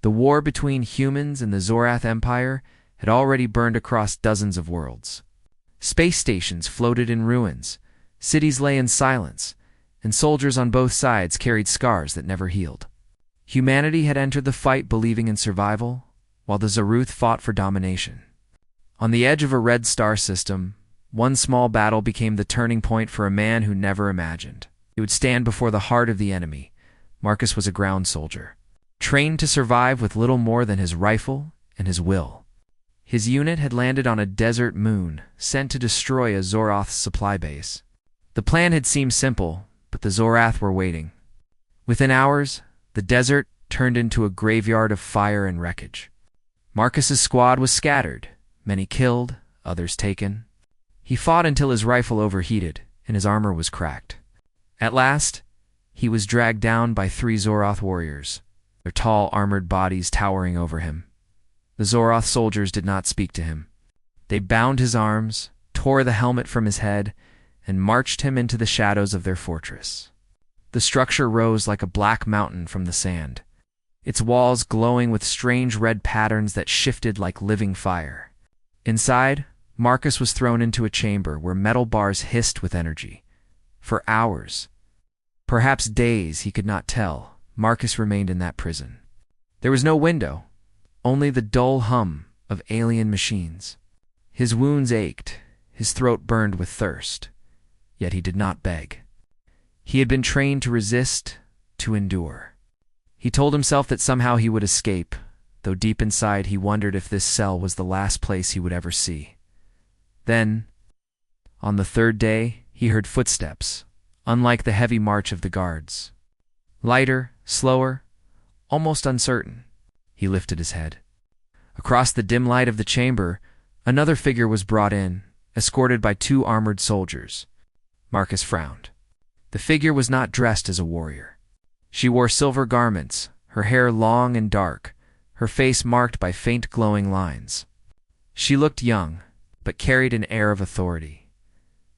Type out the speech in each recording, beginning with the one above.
The war between humans and the Zorath Empire had already burned across dozens of worlds. Space stations floated in ruins, cities lay in silence, and soldiers on both sides carried scars that never healed. Humanity had entered the fight believing in survival, while the Zoruth fought for domination. On the edge of a red star system, one small battle became the turning point for a man who never imagined he would stand before the heart of the enemy. Marcus was a ground soldier, trained to survive with little more than his rifle and his will. His unit had landed on a desert moon, sent to destroy a Zoroth supply base. The plan had seemed simple, but the Zorath were waiting. Within hours, the desert turned into a graveyard of fire and wreckage. Marcus's squad was scattered, many killed, others taken. He fought until his rifle overheated and his armor was cracked. At last, he was dragged down by 3 Zoroth warriors, their tall, armored bodies towering over him. The Zoroth soldiers did not speak to him. They bound his arms, tore the helmet from his head, and marched him into the shadows of their fortress. The structure rose like a black mountain from the sand, its walls glowing with strange red patterns that shifted like living fire. Inside, Marcus was thrown into a chamber where metal bars hissed with energy. For hours, perhaps days, he could not tell, Marcus remained in that prison. There was no window, only the dull hum of alien machines. His wounds ached, his throat burned with thirst, yet he did not beg. He had been trained to resist, to endure. He told himself that somehow he would escape, though deep inside he wondered if this cell was the last place he would ever see. Then, on the 3rd day, he heard footsteps, unlike the heavy march of the guards. Lighter, slower, almost uncertain. He lifted his head. Across the dim light of the chamber, another figure was brought in, escorted by 2 armored soldiers. Marcus frowned. The figure was not dressed as a warrior. She wore silver garments, her hair long and dark, her face marked by faint glowing lines. She looked young, but carried an air of authority.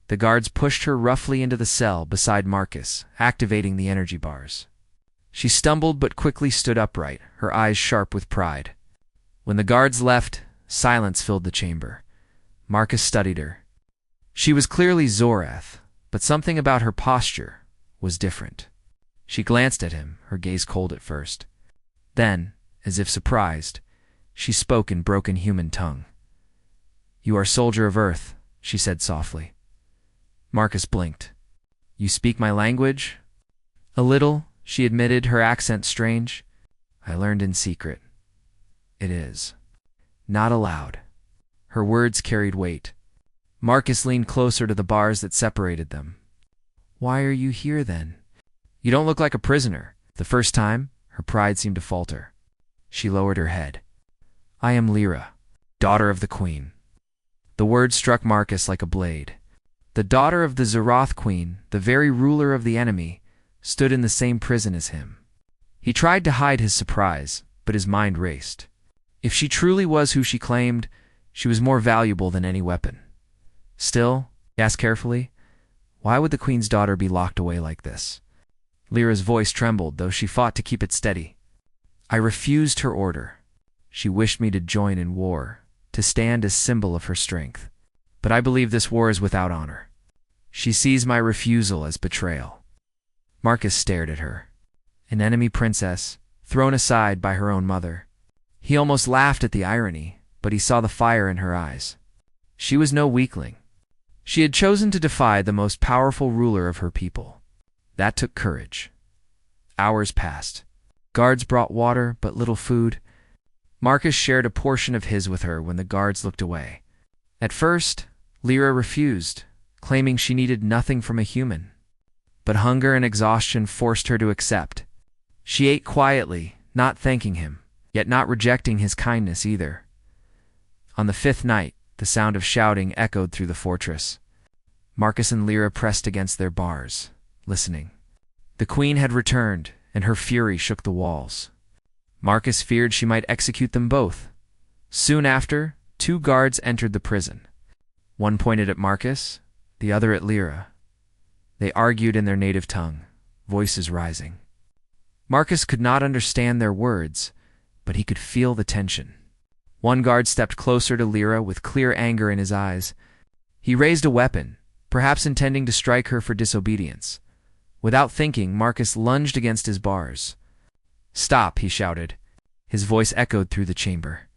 The guards pushed her roughly into the cell beside Marcus, activating the energy bars. She stumbled but quickly stood upright, her eyes sharp with pride. When the guards left, silence filled the chamber. Marcus studied her. She was clearly Zorath, but something about her posture was different. She glanced at him, her gaze cold at first. Then, as if surprised, she spoke in broken human tongue. "You are soldier of Earth," she said softly. Marcus blinked. "You speak my language?" "A little," she admitted, her accent strange. "I learned in secret." "It is." Not aloud. Her words carried weight. Marcus leaned closer to the bars that separated them. "Why are you here, then? You don't look like a prisoner." The first time, her pride seemed to falter. She lowered her head. "I am Lyra, daughter of the Queen." The word struck Marcus like a blade. The daughter of the Zoroth Queen, the very ruler of the enemy, stood in the same prison as him. He tried to hide his surprise, but his mind raced. If she truly was who she claimed, she was more valuable than any weapon. Still, he asked carefully, why would the Queen's daughter be locked away like this? Lyra's voice trembled, though she fought to keep it steady. "I refused her order. She wished me to join in war, to stand as symbol of her strength. But I believe this war is without honor. She sees my refusal as betrayal." Marcus stared at her. An enemy princess, thrown aside by her own mother. He almost laughed at the irony, but he saw the fire in her eyes. She was no weakling. She had chosen to defy the most powerful ruler of her people. That took courage. Hours passed. Guards brought water, but little food. Marcus shared a portion of his with her when the guards looked away. At first, Lyra refused, claiming she needed nothing from a human. But hunger and exhaustion forced her to accept. She ate quietly, not thanking him, yet not rejecting his kindness either. On the 5th night, the sound of shouting echoed through the fortress. Marcus and Lyra pressed against their bars, listening. The Queen had returned, and her fury shook the walls. Marcus feared she might execute them both. Soon after, 2 guards entered the prison. One pointed at Marcus, the other at Lyra. They argued in their native tongue, voices rising. Marcus could not understand their words, but he could feel the tension. One guard stepped closer to Lyra with clear anger in his eyes. He raised a weapon, perhaps intending to strike her for disobedience. Without thinking, Marcus lunged against his bars. "Stop," he shouted. His voice echoed through the chamber.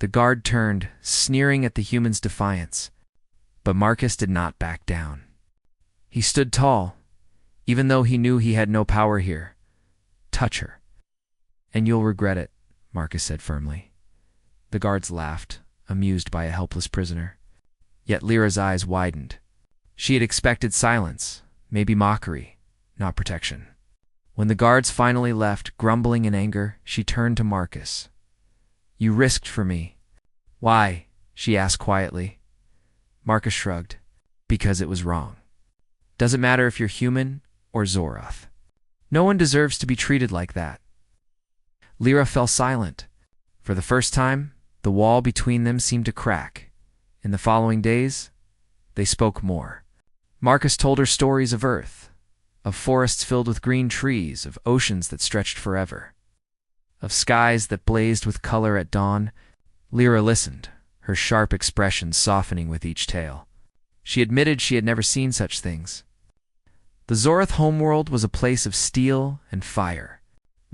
The guard turned, sneering at the human's defiance. But Marcus did not back down. He stood tall, even though he knew he had no power here. "Touch her, and you'll regret it," Marcus said firmly. The guards laughed, amused by a helpless prisoner. Yet Lyra's eyes widened. She had expected silence, maybe mockery, not protection. When the guards finally left, grumbling in anger, she turned to Marcus. "You risked for me." "Why?" she asked quietly. Marcus shrugged. "Because it was wrong. Doesn't matter if you're human or Zoroth. No one deserves to be treated like that." Lyra fell silent. For the first time, the wall between them seemed to crack. In the following days, they spoke more. Marcus told her stories of Earth, of forests filled with green trees, of oceans that stretched forever, of skies that blazed with color at dawn. Lyra listened, her sharp expression softening with each tale. She admitted she had never seen such things. The Zoroth homeworld was a place of steel and fire,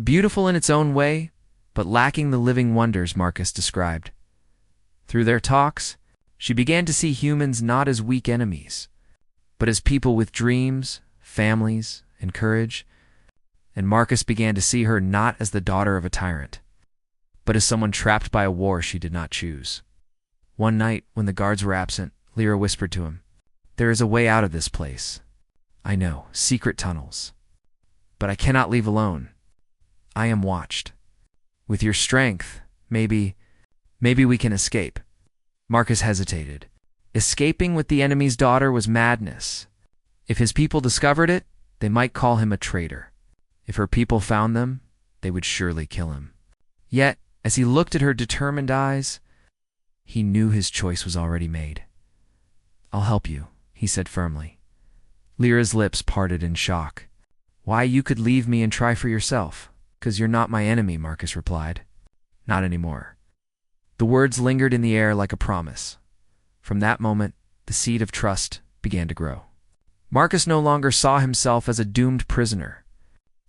beautiful in its own way, but lacking the living wonders Marcus described. Through their talks, she began to see humans not as weak enemies, but as people with dreams, families, and courage. And Marcus began to see her not as the daughter of a tyrant, but as someone trapped by a war she did not choose. One night, when the guards were absent, Lyra whispered to him, "There is a way out of this place. I know, secret tunnels. But I cannot leave alone. I am watched. With your strength, maybe we can escape." Marcus hesitated. Escaping with the enemy's daughter was madness. If his people discovered it, they might call him a traitor. If her people found them, they would surely kill him. Yet, as he looked at her determined eyes, he knew his choice was already made. "I'll help you," he said firmly. Lyra's lips parted in shock. "Why, you could leave me and try for yourself." "'Cause you're not my enemy," Marcus replied. "Not anymore." The words lingered in the air like a promise. From that moment, the seed of trust began to grow. Marcus no longer saw himself as a doomed prisoner.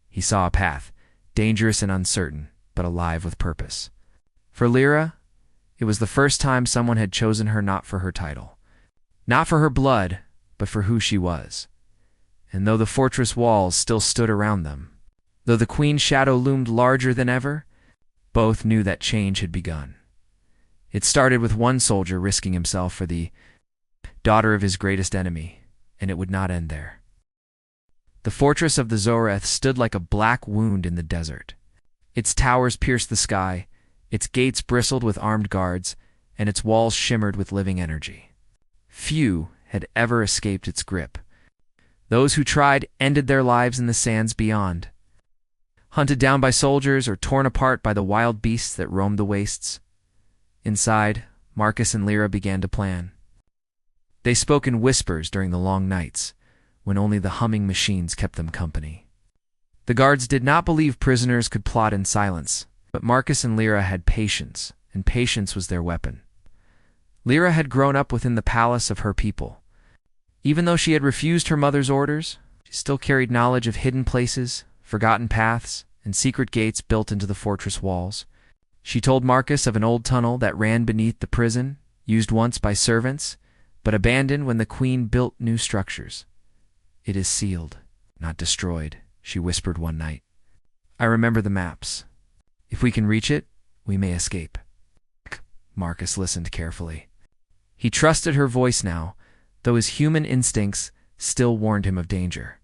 He saw a path, dangerous and uncertain, but alive with purpose. For Lyra, it was the first time someone had chosen her not for her title, not for her blood, but for who she was. And though the fortress walls still stood around them, though the Queen's shadow loomed larger than ever, both knew that change had begun. It started with one soldier risking himself for the daughter of his greatest enemy, and it would not end there. The fortress of the Zoroth stood like a black wound in the desert. Its towers pierced the sky, its gates bristled with armed guards, and its walls shimmered with living energy. Few had ever escaped its grip. Those who tried ended their lives in the sands beyond, hunted down by soldiers or torn apart by the wild beasts that roamed the wastes. Inside, Marcus and Lyra began to plan. They spoke in whispers during the long nights, when only the humming machines kept them company. The guards did not believe prisoners could plot in silence, but Marcus and Lyra had patience, and patience was their weapon. Lyra had grown up within the palace of her people. Even though she had refused her mother's orders, she still carried knowledge of hidden places, forgotten paths, and secret gates built into the fortress walls. She told Marcus of an old tunnel that ran beneath the prison, used once by servants, but abandoned when the Queen built new structures. "It is sealed, not destroyed," she whispered one night. "I remember the maps. If we can reach it, we may escape." Marcus listened carefully. He trusted her voice now, though his human instincts still warned him of danger.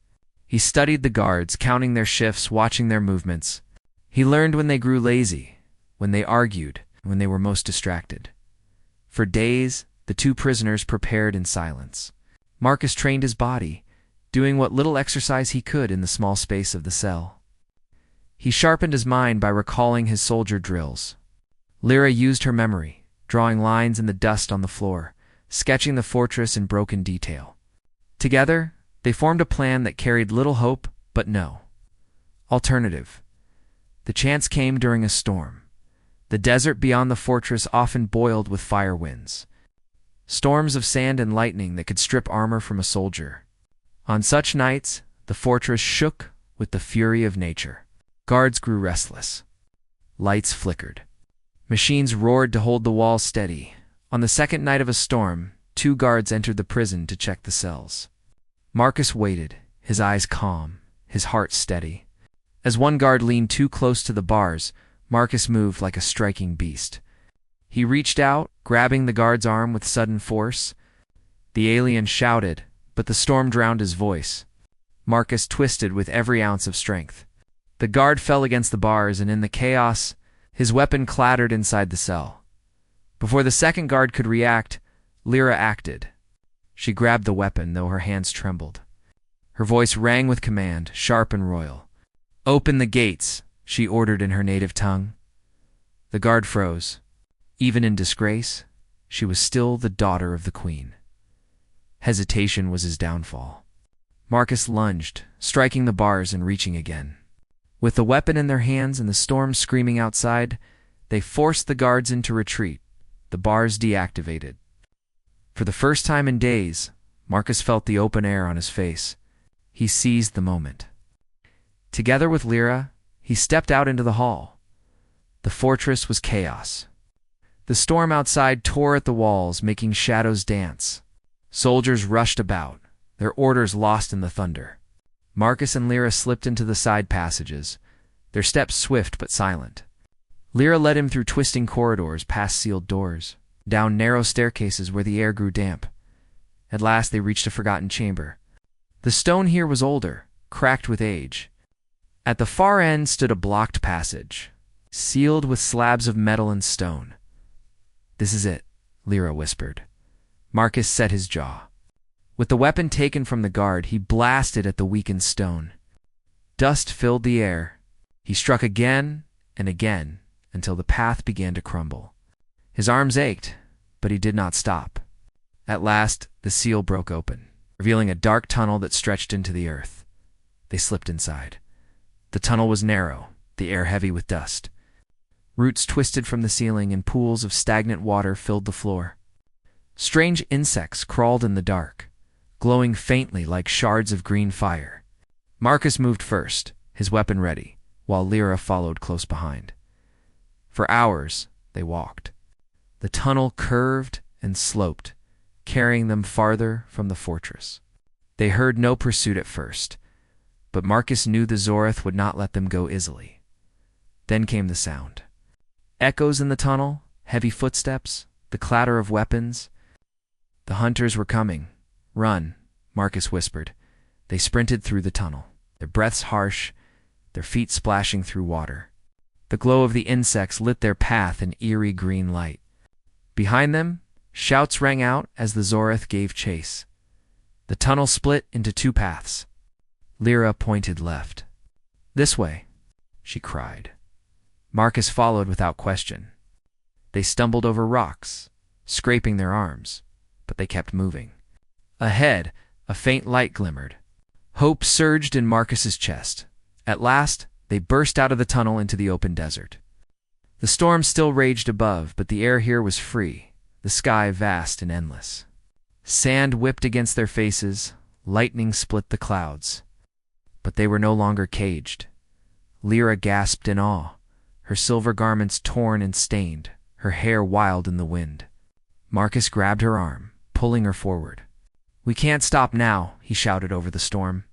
He studied the guards, counting their shifts, watching their movements. He learned when they grew lazy, when they argued, when they were most distracted. For days, the two prisoners prepared in silence. Marcus trained his body, doing what little exercise he could in the small space of the cell. He sharpened his mind by recalling his soldier drills. Lyra used her memory, drawing lines in the dust on the floor, sketching the fortress in broken detail. Together, they formed a plan that carried little hope, but no alternative. The chance came during a storm. The desert beyond the fortress often boiled with fire winds, storms of sand and lightning that could strip armor from a soldier. On such nights, the fortress shook with the fury of nature. Guards grew restless. Lights flickered. Machines roared to hold the walls steady. On the second night of a storm, 2 guards entered the prison to check the cells. Marcus waited, his eyes calm, his heart steady. As one guard leaned too close to the bars, Marcus moved like a striking beast. He reached out, grabbing the guard's arm with sudden force. The alien shouted, but the storm drowned his voice. Marcus twisted with every ounce of strength. The guard fell against the bars, and in the chaos, his weapon clattered inside the cell. Before the second guard could react, Lyra acted. She grabbed the weapon, though her hands trembled. Her voice rang with command, sharp and royal. "Open the gates," she ordered in her native tongue. The guard froze. Even in disgrace, she was still the daughter of the queen. Hesitation was his downfall. Marcus lunged, striking the bars and reaching again. With the weapon in their hands and the storm screaming outside, they forced the guards into retreat, the bars deactivated. For the first time in days, Marcus felt the open air on his face. He seized the moment. Together with Lyra, he stepped out into the hall. The fortress was chaos. The storm outside tore at the walls, making shadows dance. Soldiers rushed about, their orders lost in the thunder. Marcus and Lyra slipped into the side passages, their steps swift but silent. Lyra led him through twisting corridors, past sealed doors, down narrow staircases where the air grew damp. At last they reached a forgotten chamber. The stone here was older, cracked with age. At the far end stood a blocked passage, sealed with slabs of metal and stone. "This is it," Lyra whispered. Marcus set his jaw. With the weapon taken from the guard, he blasted at the weakened stone. Dust filled the air. He struck again and again until the path began to crumble. His arms ached, but he did not stop. At last, the seal broke open, revealing a dark tunnel that stretched into the earth. They slipped inside. The tunnel was narrow, the air heavy with dust. Roots twisted from the ceiling and pools of stagnant water filled the floor. Strange insects crawled in the dark, glowing faintly like shards of green fire. Marcus moved first, his weapon ready, while Lyra followed close behind. For hours, they walked. The tunnel curved and sloped, carrying them farther from the fortress. They heard no pursuit at first, but Marcus knew the Zorath would not let them go easily. Then came the sound. Echoes in the tunnel, heavy footsteps, the clatter of weapons. The hunters were coming. "Run," Marcus whispered. They sprinted through the tunnel, their breaths harsh, their feet splashing through water. The glow of the insects lit their path in eerie green light. Behind them, shouts rang out as the Zorath gave chase. The tunnel split into 2 paths. Lyra pointed left. "This way," she cried. Marcus followed without question. They stumbled over rocks, scraping their arms, but they kept moving. Ahead, a faint light glimmered. Hope surged in Marcus's chest. At last, they burst out of the tunnel into the open desert. The storm still raged above, but the air here was free, the sky vast and endless. Sand whipped against their faces, lightning split the clouds. But they were no longer caged. Lyra gasped in awe, her silver garments torn and stained, her hair wild in the wind. Marcus grabbed her arm, pulling her forward. "We can't stop now," he shouted over the storm.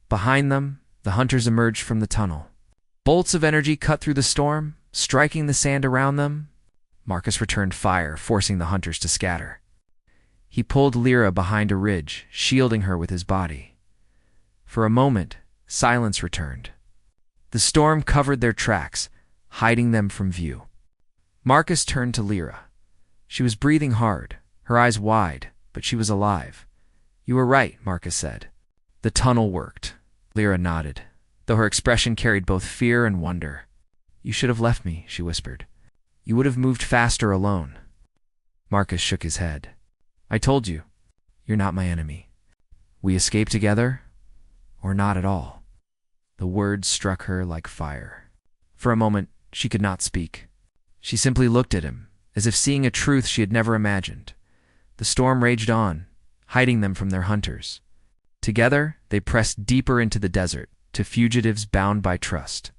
Behind them, the hunters emerged from the tunnel. Bolts of energy cut through the storm, striking the sand around them. Marcus returned fire, forcing the hunters to scatter. He pulled Lyra behind a ridge, shielding her with his body. For a moment, silence returned. The storm covered their tracks, hiding them from view. Marcus turned to Lyra. She was breathing hard, her eyes wide, but she was alive. "You were right," Marcus said. "The tunnel worked." Lyra nodded, though her expression carried both fear and wonder. "You should have left me," she whispered. "You would have moved faster alone." Marcus shook his head. "I told you, you're not my enemy. We escape together, or not at all." The words struck her like fire. For a moment, she could not speak. She simply looked at him, as if seeing a truth she had never imagined. The storm raged on, hiding them from their hunters. Together, they pressed deeper into the desert, to fugitives bound by trust.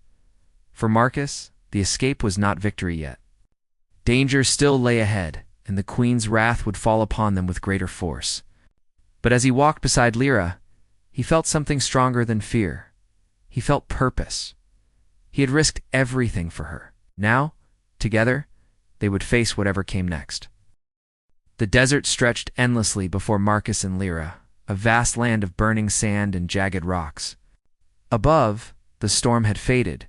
For Marcus, the escape was not victory yet. Danger still lay ahead, and the Queen's wrath would fall upon them with greater force. But as he walked beside Lyra, he felt something stronger than fear. He felt purpose. He had risked everything for her. Now, together, they would face whatever came next. The desert stretched endlessly before Marcus and Lyra, a vast land of burning sand and jagged rocks. Above, the storm had faded,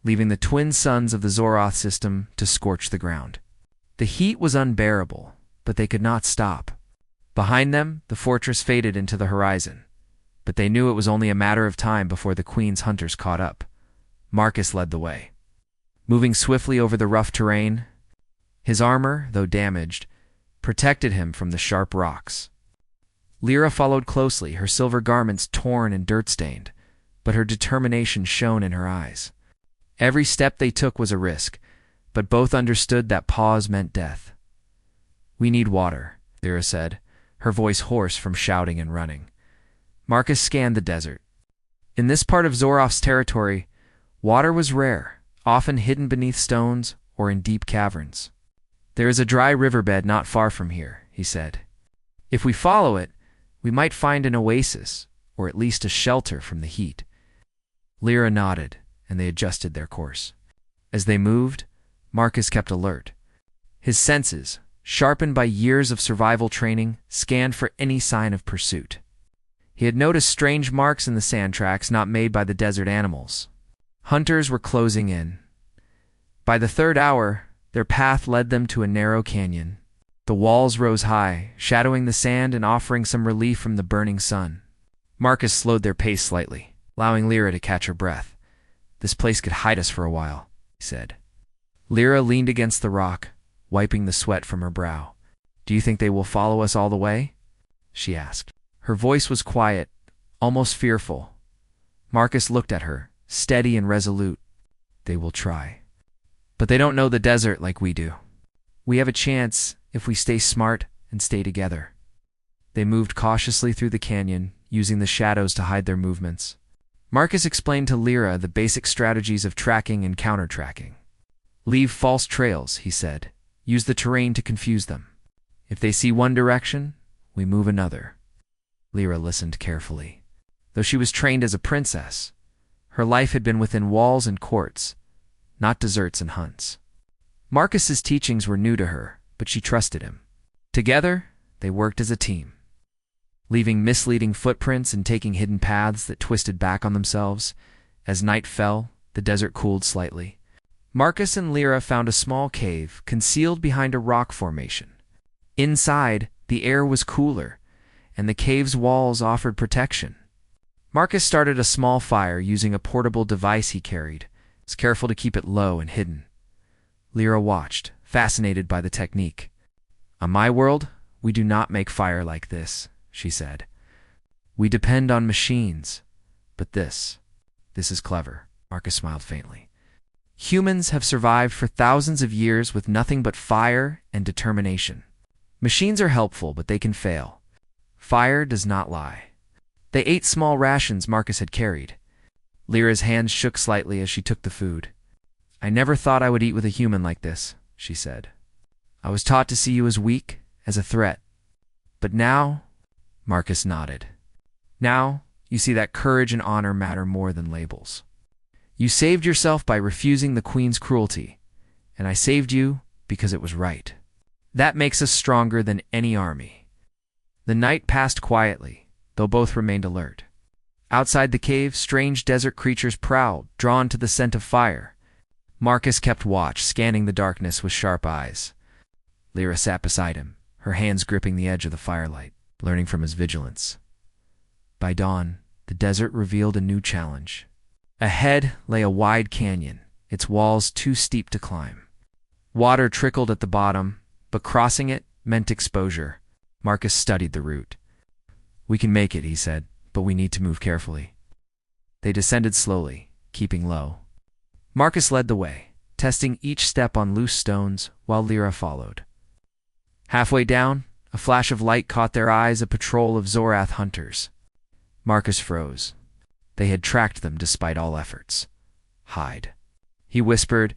leaving the twin suns of the Zoroth system to scorch the ground. The heat was unbearable, but they could not stop. Behind them, the fortress faded into the horizon, but they knew it was only a matter of time before the Queen's hunters caught up. Marcus led the way. Moving swiftly over the rough terrain, his armor, though damaged, protected him from the sharp rocks. Lyra followed closely, her silver garments torn and dirt-stained, but her determination shone in her eyes. Every step they took was a risk, but both understood that pause meant death. "We need water," Lyra said, her voice hoarse from shouting and running. Marcus scanned the desert. In this part of Zoroth's territory, water was rare, often hidden beneath stones or in deep caverns. "There is a dry riverbed not far from here," he said. "If we follow it, we might find an oasis, or at least a shelter from the heat." Lyra nodded, and they adjusted their course. As they moved, Marcus kept alert. His senses, sharpened by years of survival training, scanned for any sign of pursuit. He had noticed strange marks in the sand tracks not made by the desert animals. Hunters were closing in. By the third hour, their path led them to a narrow canyon. The walls rose high, shadowing the sand and offering some relief from the burning sun. Marcus slowed their pace slightly, allowing Lyra to catch her breath. "This place could hide us for a while," he said. Lyra leaned against the rock, wiping the sweat from her brow. "Do you think they will follow us all the way?" she asked. Her voice was quiet, almost fearful. Marcus looked at her, steady and resolute. "They will try. But they don't know the desert like we do. We have a chance if we stay smart and stay together." They moved cautiously through the canyon, using the shadows to hide their movements. Marcus explained to Lyra the basic strategies of tracking and counter-tracking. "Leave false trails," he said. "Use the terrain to confuse them. If they see one direction, we move another." Lyra listened carefully. Though she was trained as a princess, her life had been within walls and courts, not deserts and hunts. Marcus's teachings were new to her, but she trusted him. Together, they worked as a team, leaving misleading footprints and taking hidden paths that twisted back on themselves. As night fell, the desert cooled slightly. Marcus and Lyra found a small cave concealed behind a rock formation. Inside, the air was cooler, and the cave's walls offered protection. Marcus started a small fire using a portable device he carried. He was careful to keep it low and hidden. Lyra watched, fascinated by the technique. "On my world, we do not make fire like this," she said. "We depend on machines. But this is clever." Marcus smiled faintly. "Humans have survived for thousands of years with nothing but fire and determination. Machines are helpful, but they can fail. Fire does not lie." They ate small rations Marcus had carried. Lyra's hands shook slightly as she took the food. "I never thought I would eat with a human like this," she said. "I was taught to see you as weak, as a threat. But now," Marcus nodded, "now you see that courage and honor matter more than labels. You saved yourself by refusing the Queen's cruelty, and I saved you because it was right. That makes us stronger than any army." The night passed quietly, though both remained alert. Outside the cave, strange desert creatures prowled, drawn to the scent of fire. Marcus kept watch, scanning the darkness with sharp eyes. Lyra sat beside him, her hands gripping the edge of the firelight, learning from his vigilance. By dawn, the desert revealed a new challenge. Ahead lay a wide canyon, its walls too steep to climb. Water trickled at the bottom, but crossing it meant exposure. Marcus studied the route. "We can make it," he said, "but we need to move carefully." They descended slowly, keeping low. Marcus led the way, testing each step on loose stones while Lyra followed. Halfway down, a flash of light caught their eyes, a patrol of Zorath hunters. Marcus froze. They had tracked them despite all efforts. Hide, he whispered.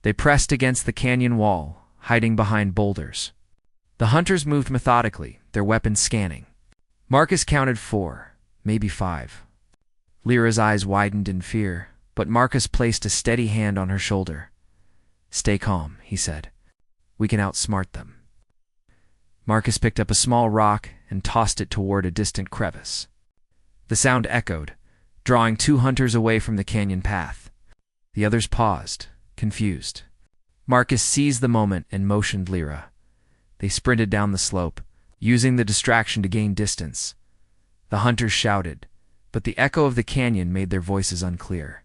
They pressed against the canyon wall, hiding behind boulders. The hunters moved methodically, their weapons scanning. Marcus counted 4, maybe 5. Lyra's eyes widened in fear, but Marcus placed a steady hand on her shoulder. "Stay calm," he said. "We can outsmart them." Marcus picked up a small rock and tossed it toward a distant crevice. The sound echoed, drawing 2 hunters away from the canyon path. The others paused, confused. Marcus seized the moment and motioned Lyra. They sprinted down the slope, using the distraction to gain distance. The hunters shouted, but the echo of the canyon made their voices unclear.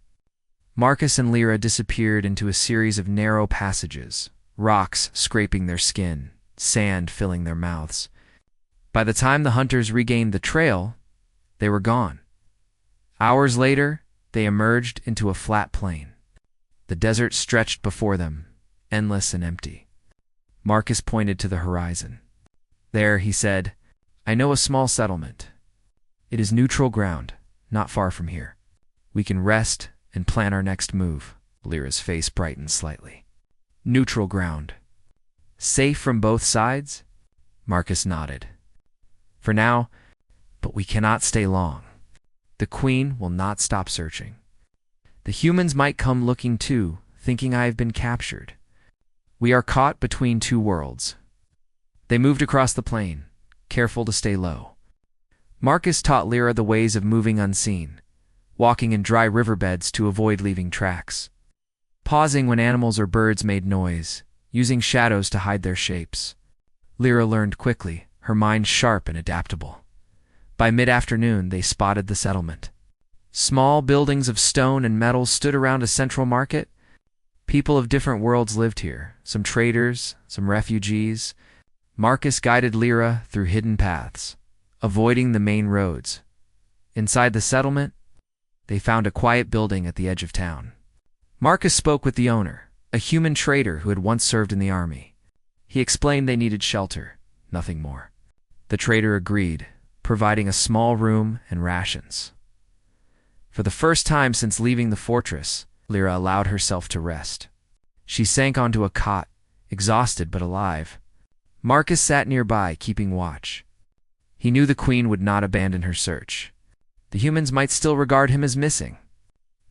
Marcus and Lyra disappeared into a series of narrow passages, rocks scraping their skin, sand filling their mouths. By the time the hunters regained the trail, they were gone. Hours later, they emerged into a flat plain. The desert stretched before them, endless and empty. Marcus pointed to the horizon. "There," he said, "I know a small settlement. It is neutral ground, not far from here. We can rest and plan our next move." Lyra's face brightened slightly. "Neutral ground. Safe from both sides?" Marcus nodded. "For now, but we cannot stay long. The Queen will not stop searching. The humans might come looking too, thinking I have been captured. We are caught between 2 worlds." They moved across the plain, careful to stay low. Marcus taught Lyra the ways of moving unseen, walking in dry riverbeds to avoid leaving tracks, pausing when animals or birds made noise, using shadows to hide their shapes. Lyra learned quickly, her mind sharp and adaptable. By mid-afternoon, they spotted the settlement. Small buildings of stone and metal stood around a central market. People of different worlds lived here, some traders, some refugees. Marcus guided Lyra through hidden paths, avoiding the main roads. Inside the settlement, they found a quiet building at the edge of town. Marcus spoke with the owner, a human trader who had once served in the army. He explained they needed shelter, nothing more. The trader agreed, providing a small room and rations. For the first time since leaving the fortress, Lyra allowed herself to rest. She sank onto a cot, exhausted but alive. Marcus sat nearby, keeping watch. He knew the Queen would not abandon her search. The humans might still regard him as missing.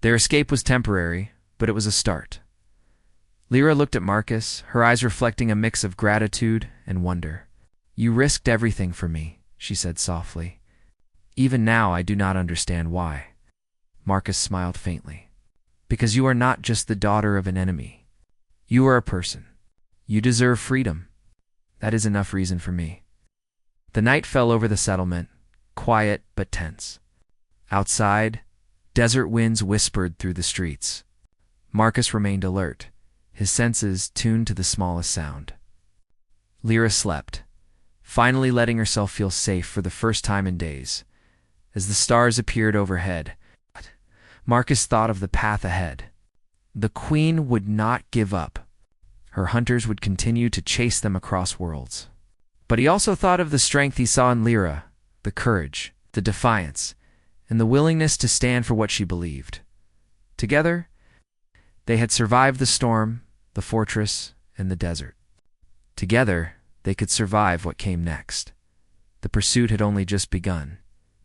Their escape was temporary, but it was a start. Lyra looked at Marcus, her eyes reflecting a mix of gratitude and wonder. "You risked everything for me," she said softly. "Even now I do not understand why." Marcus smiled faintly. "Because you are not just the daughter of an enemy. You are a person. You deserve freedom. That is enough reason for me." The night fell over the settlement, quiet but tense. Outside, desert winds whispered through the streets. Marcus remained alert, his senses tuned to the smallest sound. Lyra slept, finally letting herself feel safe for the first time in days. As the stars appeared overhead, Marcus thought of the path ahead. The Queen would not give up. Her hunters would continue to chase them across worlds. But he also thought of the strength he saw in Lyra, the courage, the defiance, and the willingness to stand for what she believed. Together, they had survived the storm, the fortress, and the desert. Together, they could survive what came next. The pursuit had only just begun,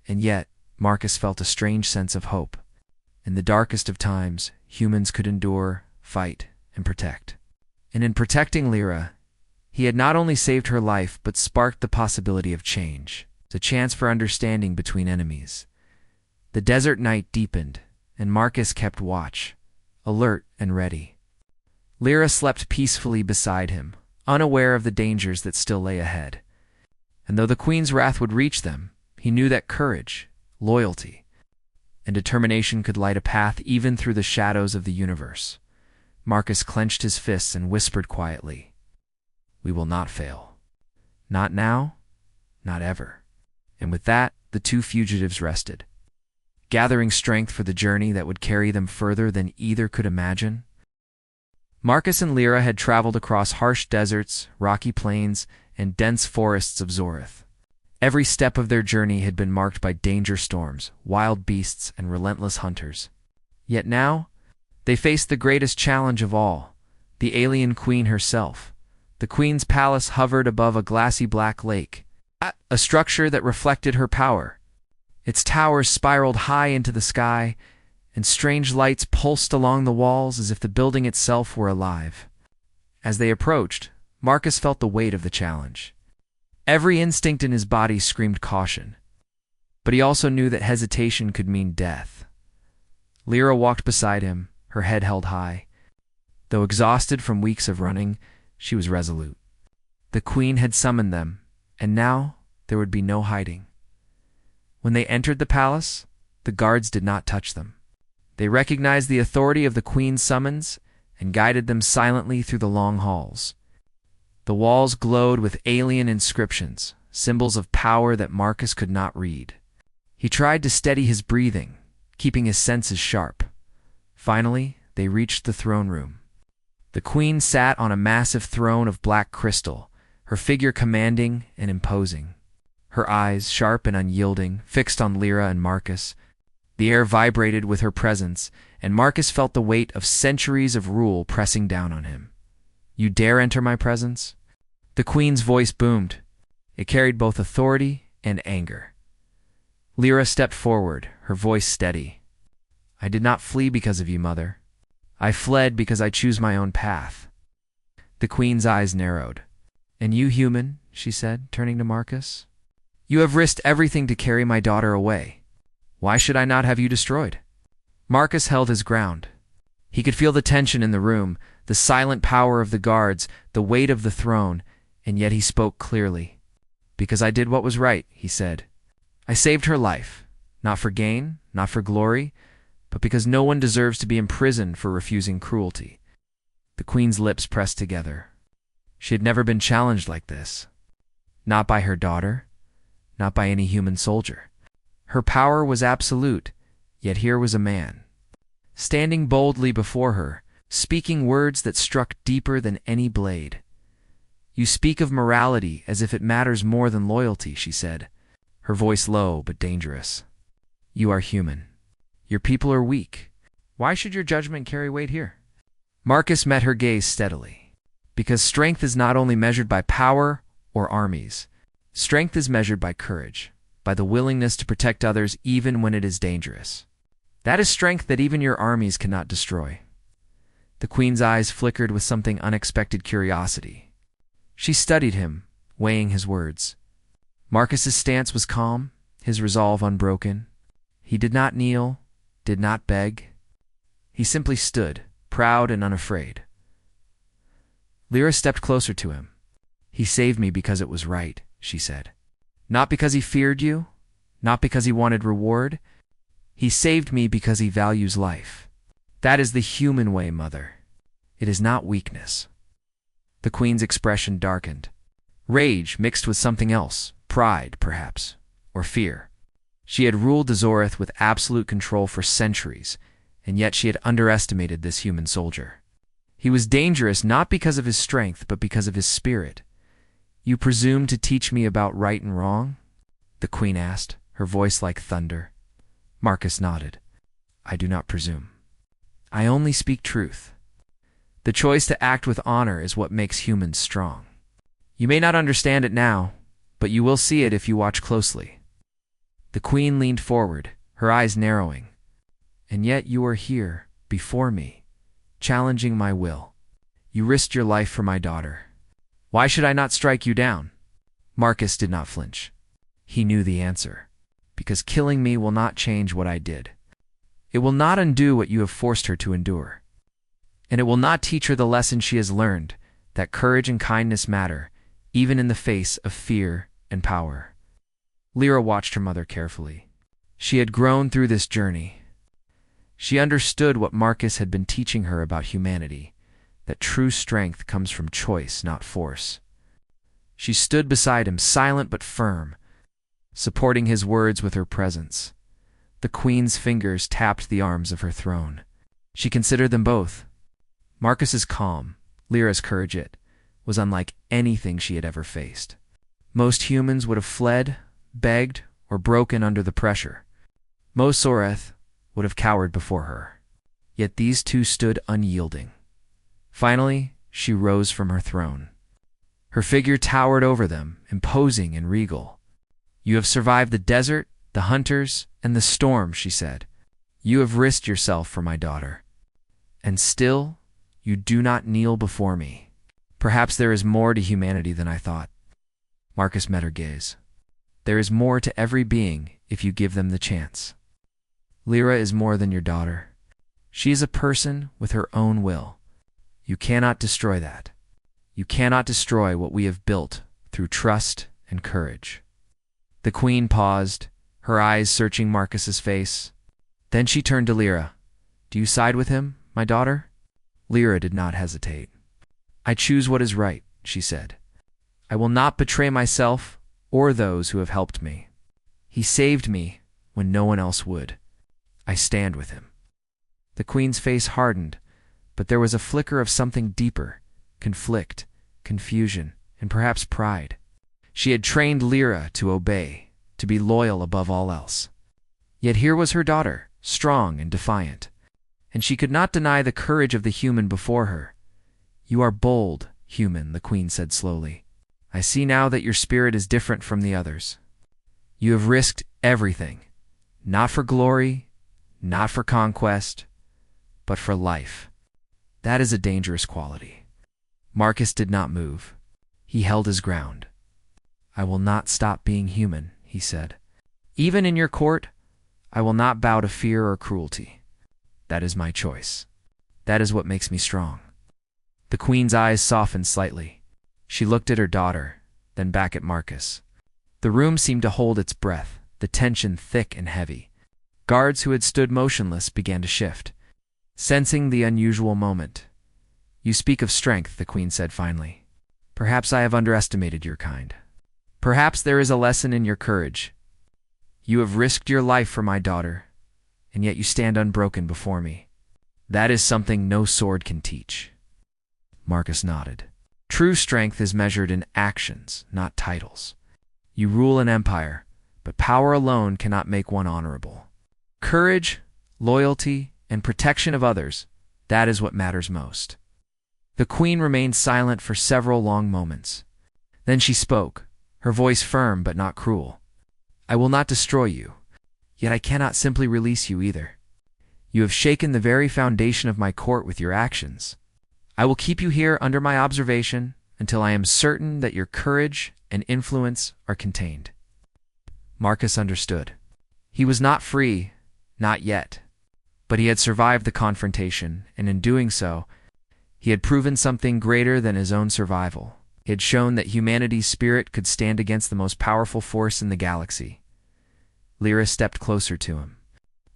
and yet Marcus felt a strange sense of hope. In the darkest of times, humans could endure, fight, and protect. And in protecting Lyra, he had not only saved her life but sparked the possibility of change, a chance for understanding between enemies. The desert night deepened, and Marcus kept watch, alert and ready. Lyra slept peacefully beside him, unaware of the dangers that still lay ahead. And though the Queen's wrath would reach them, he knew that courage, loyalty, and determination could light a path even through the shadows of the universe. Marcus clenched his fists and whispered quietly, "We will not fail. Not now, not ever." And with that, the 2 fugitives rested, gathering strength for the journey that would carry them further than either could imagine. Marcus and Lyra had traveled across harsh deserts, rocky plains, and dense forests of Zorith. Every step of their journey had been marked by danger storms, wild beasts, and relentless hunters. Yet now, they faced the greatest challenge of all, the alien queen herself. The queen's palace hovered above a glassy black lake, a structure that reflected her power. Its towers spiraled high into the sky, and strange lights pulsed along the walls as if the building itself were alive. As they approached, Marcus felt the weight of the challenge. Every instinct in his body screamed caution, but he also knew that hesitation could mean death. Lyra walked beside him, her head held high. Though exhausted from weeks of running, she was resolute. The queen had summoned them, and now there would be no hiding. When they entered the palace, the guards did not touch them. They recognized the authority of the queen's summons and guided them silently through the long halls. The walls glowed with alien inscriptions, symbols of power that Marcus could not read. He tried to steady his breathing, keeping his senses sharp. Finally, they reached the throne room. The queen sat on a massive throne of black crystal, her figure commanding and imposing. Her eyes, sharp and unyielding, fixed on Lyra and Marcus. The air vibrated with her presence, and Marcus felt the weight of centuries of rule pressing down on him. "You dare enter my presence?" The queen's voice boomed. It carried both authority and anger. Lyra stepped forward, her voice steady. "I did not flee because of you, mother. I fled because I choose my own path." The queen's eyes narrowed. "And you, human," she said, turning to Marcus. "You have risked everything to carry my daughter away. Why should I not have you destroyed?" Marcus held his ground. He could feel the tension in the room, the silent power of the guards, the weight of the throne, and yet he spoke clearly. "Because I did what was right," he said. "I saved her life, not for gain, not for glory, but because no one deserves to be imprisoned for refusing cruelty." The queen's lips pressed together. She had never been challenged like this. Not by her daughter, not by any human soldier. Her power was absolute, yet here was a man, standing boldly before her, speaking words that struck deeper than any blade. "You speak of morality as if it matters more than loyalty," she said, her voice low but dangerous. "You are human. Your people are weak. Why should your judgment carry weight here?" Marcus met her gaze steadily. "Because strength is not only measured by power or armies. Strength is measured by courage, by the willingness to protect others even when it is dangerous. That is strength that even your armies cannot destroy." The queen's eyes flickered with something unexpected curiosity. She studied him, weighing his words. Marcus's stance was calm, his resolve unbroken. He did not kneel, did not beg. He simply stood, proud and unafraid. Lyra stepped closer to him. "He saved me because it was right," she said. "Not because he feared you, not because he wanted reward. He saved me because he values life. That is the human way, mother. It is not weakness." The queen's expression darkened. Rage mixed with something else, pride, perhaps, or fear. She had ruled Zorith with absolute control for centuries, and yet she had underestimated this human soldier. He was dangerous not because of his strength, but because of his spirit. "You presume to teach me about right and wrong?" the queen asked, her voice like thunder. Marcus nodded. "I do not presume. I only speak truth. The choice to act with honor is what makes humans strong. You may not understand it now, but you will see it if you watch closely." The queen leaned forward, her eyes narrowing. "And yet you are here, before me, challenging my will. You risked your life for my daughter. Why should I not strike you down?" Marcus did not flinch. He knew the answer. "Because killing me will not change what I did. It will not undo what you have forced her to endure. And it will not teach her the lesson she has learned, that courage and kindness matter, even in the face of fear and power." Lyra watched her mother carefully. She had grown through this journey. She understood what Marcus had been teaching her about humanity, that true strength comes from choice, not force. She stood beside him, silent but firm, supporting his words with her presence. The queen's fingers tapped the arms of her throne. She considered them both. Marcus's calm, Lyra's courage was unlike anything she had ever faced. Most humans would have fled, begged, or broken under the pressure. Most Zoreth would have cowered before her. Yet these two stood unyielding. Finally, she rose from her throne. Her figure towered over them, imposing and regal. "You have survived the desert, the hunters, and the storm," she said. "You have risked yourself for my daughter. And still, you do not kneel before me. Perhaps there is more to humanity than I thought." Marcus met her gaze. "There is more to every being if you give them the chance. Lyra is more than your daughter. She is a person with her own will. You cannot destroy that. You cannot destroy what we have built through trust and courage." The queen paused, her eyes searching Marcus's face. Then she turned to Lyra. "Do you side with him, my daughter?" Lyra did not hesitate. "I choose what is right," she said. "I will not betray myself or those who have helped me. He saved me when no one else would. I stand with him." The queen's face hardened, but there was a flicker of something deeper: conflict, confusion, and perhaps pride. She had trained Lyra to obey, to be loyal above all else. Yet here was her daughter, strong and defiant, and she could not deny the courage of the human before her. "You are bold, human," the queen said slowly. "I see now that your spirit is different from the others. You have risked everything, not for glory, not for conquest, but for life. That is a dangerous quality." Marcus did not move. He held his ground. "I will not stop being human," he said. "Even in your court, I will not bow to fear or cruelty. That is my choice. That is what makes me strong." The queen's eyes softened slightly. She looked at her daughter, then back at Marcus. The room seemed to hold its breath, the tension thick and heavy. Guards who had stood motionless began to shift, sensing the unusual moment. "You speak of strength," the queen said finally. "Perhaps I have underestimated your kind. Perhaps there is a lesson in your courage. You have risked your life for my daughter, and yet you stand unbroken before me. That is something no sword can teach." Marcus nodded. "True strength is measured in actions, not titles. You rule an empire, but power alone cannot make one honorable. Courage, loyalty, and protection of others, that is what matters most." The queen remained silent for several long moments. Then she spoke, her voice firm but not cruel. "I will not destroy you, yet I cannot simply release you either. You have shaken the very foundation of my court with your actions. I will keep you here under my observation until I am certain that your courage and influence are contained." Marcus understood. He was not free, not yet, but he had survived the confrontation, and in doing so, he had proven something greater than his own survival. He had shown that humanity's spirit could stand against the most powerful force in the galaxy. Lyra stepped closer to him.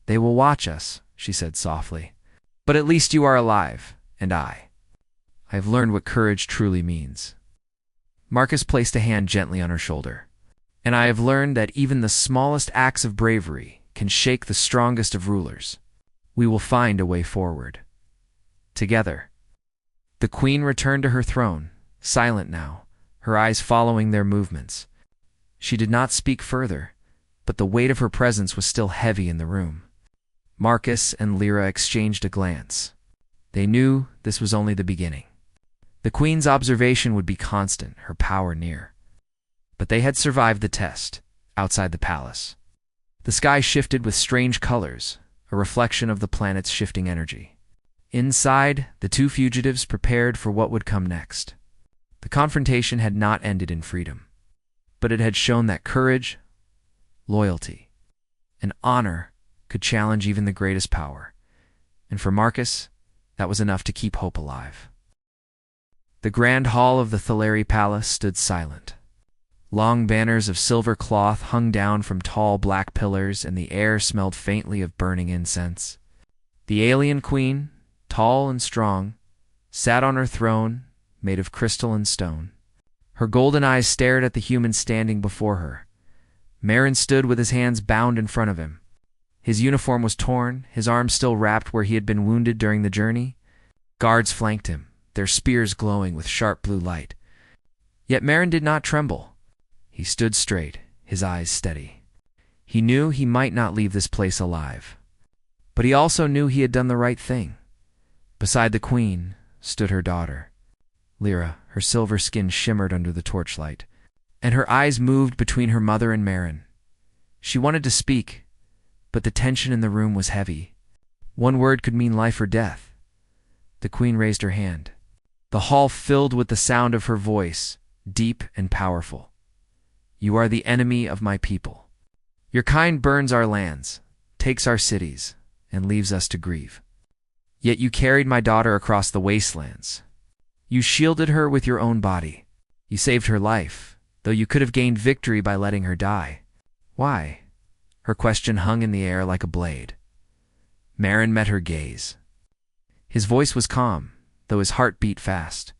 "They will watch us," she said softly. "But at least you are alive, and I have learned what courage truly means." Marcus placed a hand gently on her shoulder. "And I have learned that even the smallest acts of bravery can shake the strongest of rulers. We will find a way forward. Together." The queen returned to her throne, silent now, her eyes following their movements. She did not speak further, but the weight of her presence was still heavy in the room. Marcus and Lyra exchanged a glance. They knew this was only the beginning. The queen's observation would be constant, her power near. But they had survived the test, outside the palace. The sky shifted with strange colors, a reflection of the planet's shifting energy. Inside, the two fugitives prepared for what would come next. The confrontation had not ended in freedom, but it had shown that courage, loyalty, and honor could challenge even the greatest power. And for Marcus, that was enough to keep hope alive. The grand hall of the Thaleri Palace stood silent. Long banners of silver cloth hung down from tall black pillars, and the air smelled faintly of burning incense. The alien queen, tall and strong, sat on her throne, made of crystal and stone. Her golden eyes stared at the human standing before her. Marin stood with his hands bound in front of him. His uniform was torn, his arm still wrapped where he had been wounded during the journey. Guards flanked him, their spears glowing with sharp blue light. Yet Marin did not tremble. He stood straight, his eyes steady. He knew he might not leave this place alive. But he also knew he had done the right thing. Beside the queen stood her daughter. Lyra, her silver skin shimmered under the torchlight, and her eyes moved between her mother and Marin. She wanted to speak, but the tension in the room was heavy. One word could mean life or death. The queen raised her hand. The hall filled with the sound of her voice, deep and powerful. You are the enemy of my people. Your kind burns our lands, takes our cities, and leaves us to grieve. Yet you carried my daughter across the wastelands. You shielded her with your own body. You saved her life, though you could have gained victory by letting her die. Why? Her question hung in the air like a blade. Marin met her gaze. His voice was calm, though his heart beat fast.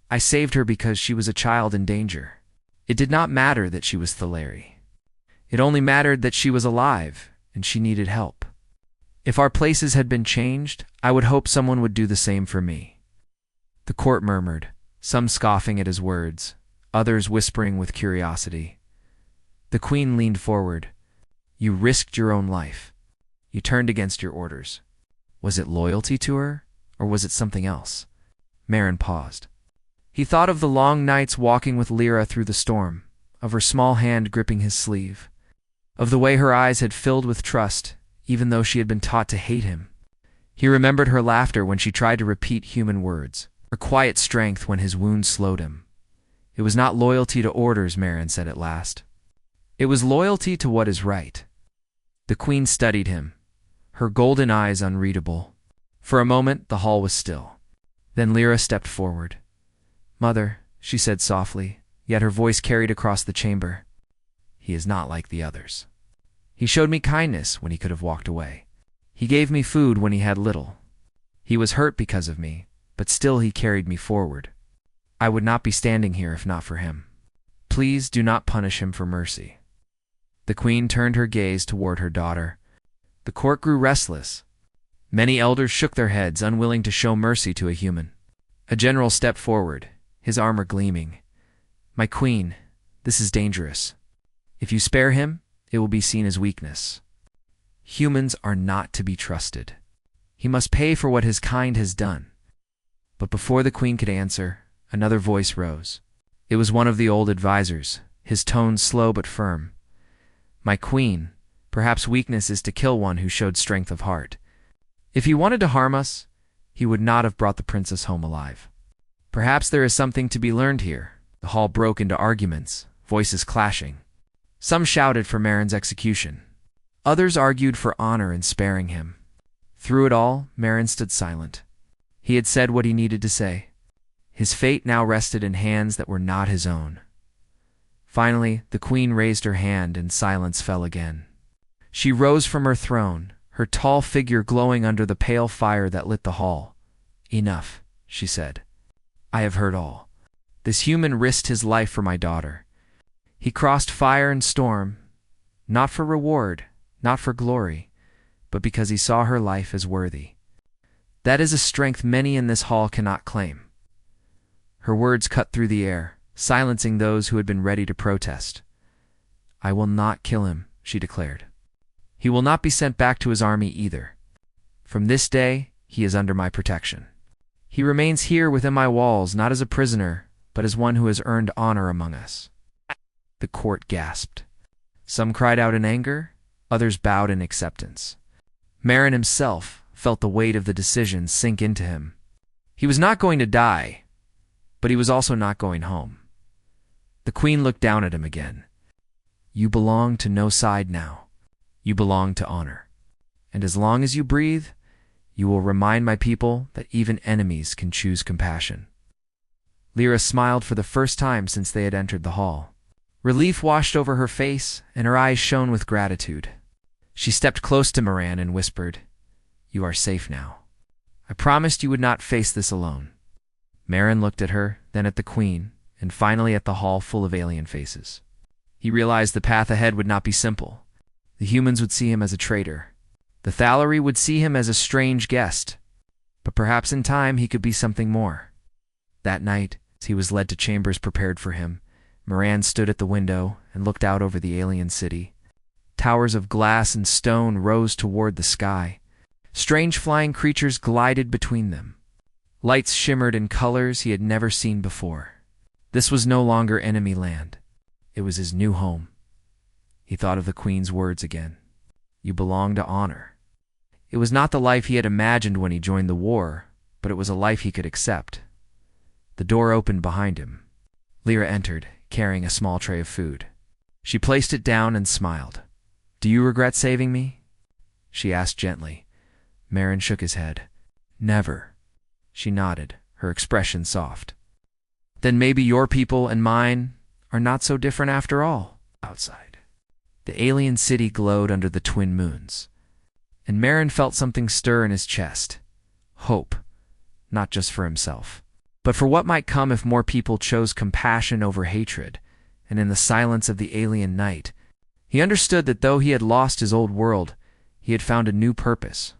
I saved her because she was a child in danger. It did not matter that she was Thaleri. It only mattered that she was alive, and she needed help. If our places had been changed, I would hope someone would do the same for me. The court murmured, some scoffing at his words, others whispering with curiosity. The queen leaned forward. You risked your own life. You turned against your orders. Was it loyalty to her, or was it something else? Marin paused. He thought of the long nights walking with Lyra through the storm, of her small hand gripping his sleeve, of the way her eyes had filled with trust, even though she had been taught to hate him. He remembered her laughter when she tried to repeat human words, her quiet strength when his wounds slowed him. It was not loyalty to orders, Marin said at last. It was loyalty to what is right. The queen studied him, her golden eyes unreadable. For a moment, the hall was still. Then Lyra stepped forward. Mother, she said softly, yet her voice carried across the chamber. He is not like the others. He showed me kindness when he could have walked away. He gave me food when he had little. He was hurt because of me, but still he carried me forward. I would not be standing here if not for him. Please do not punish him for mercy. The queen turned her gaze toward her daughter. The court grew restless. Many elders shook their heads, unwilling to show mercy to a human. A general stepped forward, his armor gleaming. My queen, this is dangerous. If you spare him, it will be seen as weakness. Humans are not to be trusted. He must pay for what his kind has done. But before the queen could answer, another voice rose. It was one of the old advisors, his tone slow but firm. My queen, perhaps weakness is to kill one who showed strength of heart. If he wanted to harm us, he would not have brought the princess home alive. Perhaps there is something to be learned here. The hall broke into arguments, voices clashing. Some shouted for Marin's execution. Others argued for honor in sparing him. Through it all, Marin stood silent. He had said what he needed to say. His fate now rested in hands that were not his own. Finally, the queen raised her hand and silence fell again. She rose from her throne, her tall figure glowing under the pale fire that lit the hall. Enough, she said. I have heard all. This human risked his life for my daughter. He crossed fire and storm, not for reward, not for glory, but because he saw her life as worthy. That is a strength many in this hall cannot claim. Her words cut through the air, silencing those who had been ready to protest. I will not kill him, she declared. He will not be sent back to his army either. From this day, he is under my protection. He remains here within my walls, not as a prisoner, but as one who has earned honor among us. The court gasped. Some cried out in anger, others bowed in acceptance. Marin himself felt the weight of the decision sink into him. He was not going to die, but he was also not going home. The queen looked down at him again. You belong to no side now. You belong to honor. And as long as you breathe, you will remind my people that even enemies can choose compassion. Lyra smiled for the first time since they had entered the hall. Relief washed over her face, and her eyes shone with gratitude. She stepped close to Marin and whispered, You are safe now. I promised you would not face this alone. Marin looked at her, then at the queen, and finally at the hall full of alien faces. He realized the path ahead would not be simple. The humans would see him as a traitor. The Thaleri would see him as a strange guest. but perhaps in time he could be something more. That night, as he was led to chambers prepared for him, Moran stood at the window and looked out over the alien city. Towers of glass and stone rose toward the sky. Strange flying creatures glided between them. Lights shimmered in colors he had never seen before. This was no longer enemy land. It was his new home. He thought of the Queen's words again. You belong to honor. It was not the life he had imagined when he joined the war, but it was a life he could accept. The door opened behind him. Lyra entered, carrying a small tray of food. She placed it down and smiled. Do you regret saving me? She asked gently. Marin shook his head. Never. She nodded, her expression soft. Then maybe your people and mine are not so different after all. Outside, the alien city glowed under the twin moons, and Marin felt something stir in his chest. Hope, not just for himself, but for what might come if more people chose compassion over hatred, and in the silence of the alien night, he understood that though he had lost his old world, he had found a new purpose.